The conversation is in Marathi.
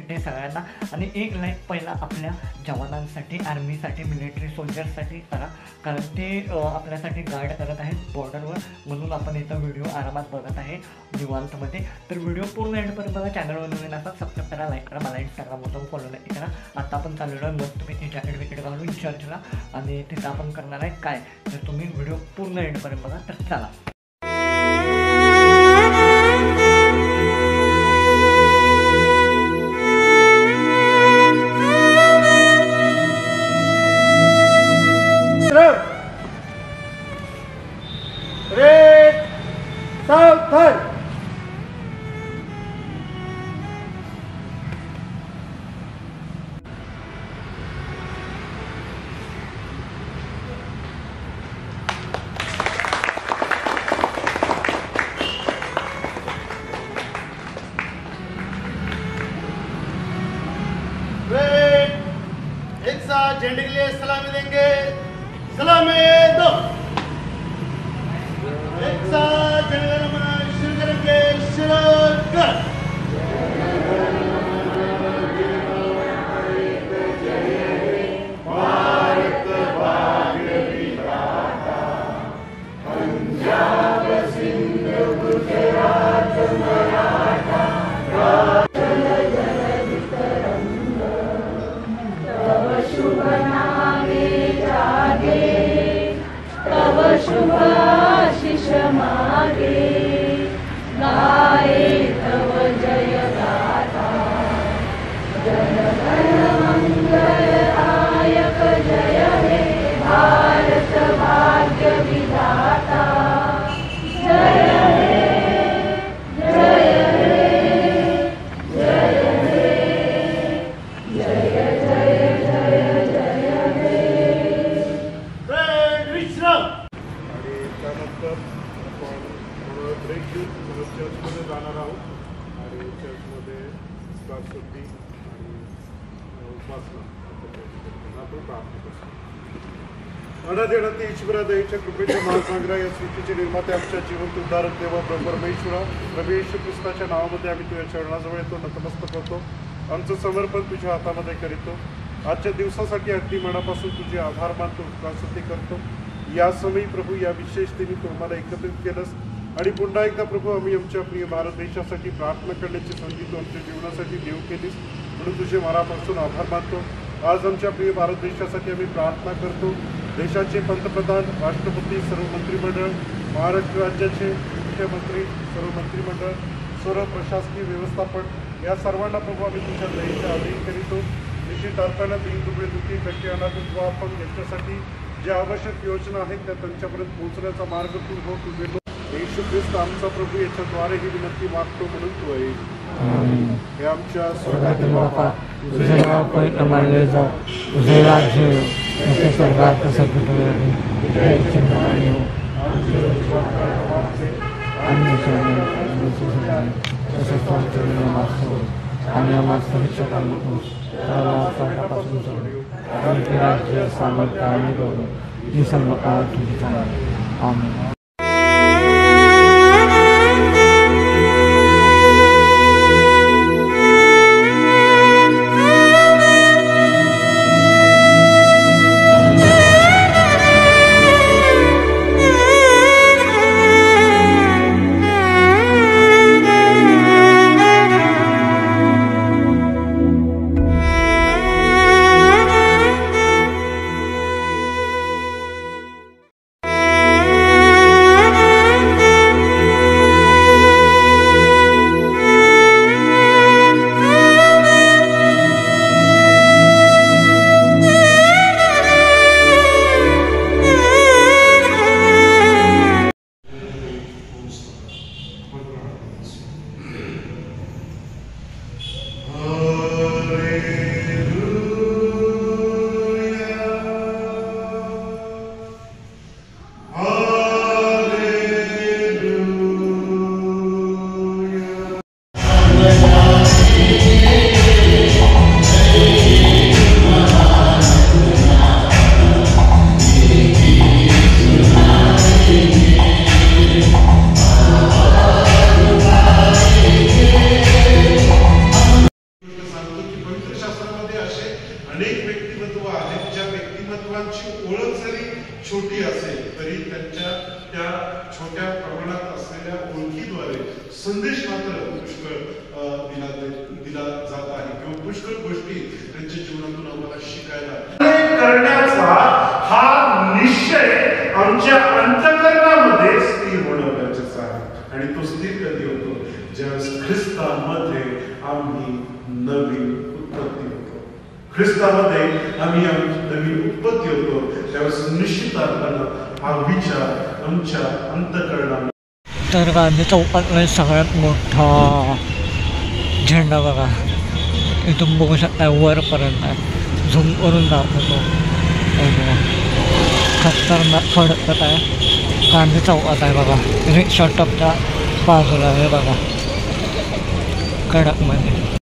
डे सगळ्यांना. आणि एक लाईक पहिला आपल्या जवानांसाठी, आर्मीसाठी, मिलिटरी सोल्जर्ससाठी करा, कारण ते आपल्यासाठी गार्ड करत आहेत बॉर्डरवर. म्हणून आपण इथं व्हिडिओ आरामात बघत आहे निवांतमध्ये. तर व्हिडिओ पूर्ण एंडपर्यंत बघा. चॅनलवर नवीन असा सबस्क्राईब करा, लाईक करा, मला इंस्टाग्रामवर फॉलो नाही करा. आता आपण चाललेलो आहे मग तुम्ही जॅकेट विकेट घालून चर्चला, आणि तिथं आपण करणार आहे काय, तर तुम्ही व्हिडिओ पूर्ण एंडपर्यंत बघा. तर चला. एक साथ झंडे के लिए सलामी देंगे, सलामी दो। एक साथ झंडे शुरू करेंगे, शुरू कर। शुभ आशीष मागे गाये तव जय गाथा, जन गण मंगलदायक जय हे भारत भाग्य विधाता, जय हे जय हे जय हे जय जय जय जय हे। विश्राम। त्यानंतर आपण थोडं ब्रेक घेऊन चर्चमध्ये जाणार आहोत आणि चर्चमध्ये प्रार्थना आणि उपासना आपण प्रार्थना करतो. अनादिअनंत ईश्वरा दयेच्या कृपेच्या महासागरा या सृष्टीचे निर्माते आमच्या जिवंत उद्धारक देवा परमेश्वरा प्रभू येशू ख्रिस्ताच्या नावामध्ये आम्ही तुझ्या चरणाजवळ येतो, नतमस्तक होतो, आमचं समर्पण तुझ्या हातामध्ये करीतो. आजच्या दिवसासाठी अगदी मनापासून तुझे आभार मानतो, स्तुती करतो. या समयी प्रभू या विशेषतेने तू आम्हाला एकत्रित केलंस आणि पुन्हा एकदा प्रभू आम्ही आमच्या प्रिय भारत देशासाठी प्रार्थना करण्याची संधी तू आमच्या जीवनासाठी देऊ केलीस, म्हणून तुझे मनापासून आभार मानतो. आज आमच्या प्रिय भारत देशासाठी आम्ही प्रार्थना करतो. देशाचे पंतप्रधान, राष्ट्रपती, सर्व मंत्रिमंडळ, महाराष्ट्र राज्याचे मुख्यमंत्री, सर्व मंत्रिमंडळ, सर्व प्रशासकीय व्यवस्थापन, या सर्वांना प्रभू आम्ही तुझ्या दयेच्या अधीन करीतो. निश्चित अर्थानं दीन अनाथ आपण यांच्यासाठी ज्या आवश्यक योजना आहेत त्या त्यांच्यापर्यंत पोहोचण्याचा मार्ग तू हो, तुझे येशू ख्रिस्त आमचा प्रभू याच्याद्वारे ही विनंती मागतो म्हणून तू आहे. हे आमच्या स्वर्गातील बापा, तुझे नाव पवित्र मानले जाओ, तुझे राज्य येऊ, जसे स्वर्गात तसे पृथ्वीवर. आणि राज्य सामर्थ्य आणि गौरव ही सर्व काळ तुझीच आहे. आमेन. लोकांची ओळख जरी छोटी असेल तरी त्यांच्या त्या छोट्या प्रमाणात असलेल्या ओळखीद्वारे संदेश मात्र पुष्कळ दिला जात आहे किंवा पुष्कळ गोष्टी त्यांच्या जीवनातून आम्हाला शिकायला करण्याचा हा निश्चय आमच्या अंतःकरणामध्ये स्थिर होणं गरजेचं आहे. आणि तो स्थिर कधी होतो? ज्यावेळेस ख्रिस्तामध्ये आम्ही नवीन उत्पत्ती होतो. ख्रिस्तामध्ये आम्ही नवीन उत्पत्ती होतो त्यावेळेस निश्चित अर्थानं हा विचार आमच्या अंतःकरणामध्ये. तर गांधी चौकातला सगळ्यात मोठा झेंडा बघा, इथून बघू शकता वरपर्यंत झूम करून दाखवतो. खतरनाक फडकत आहे. गांधी चौकात आहे बघा, रिक्षा टपच्या बाजूला आहे बघा, कडकमध्ये.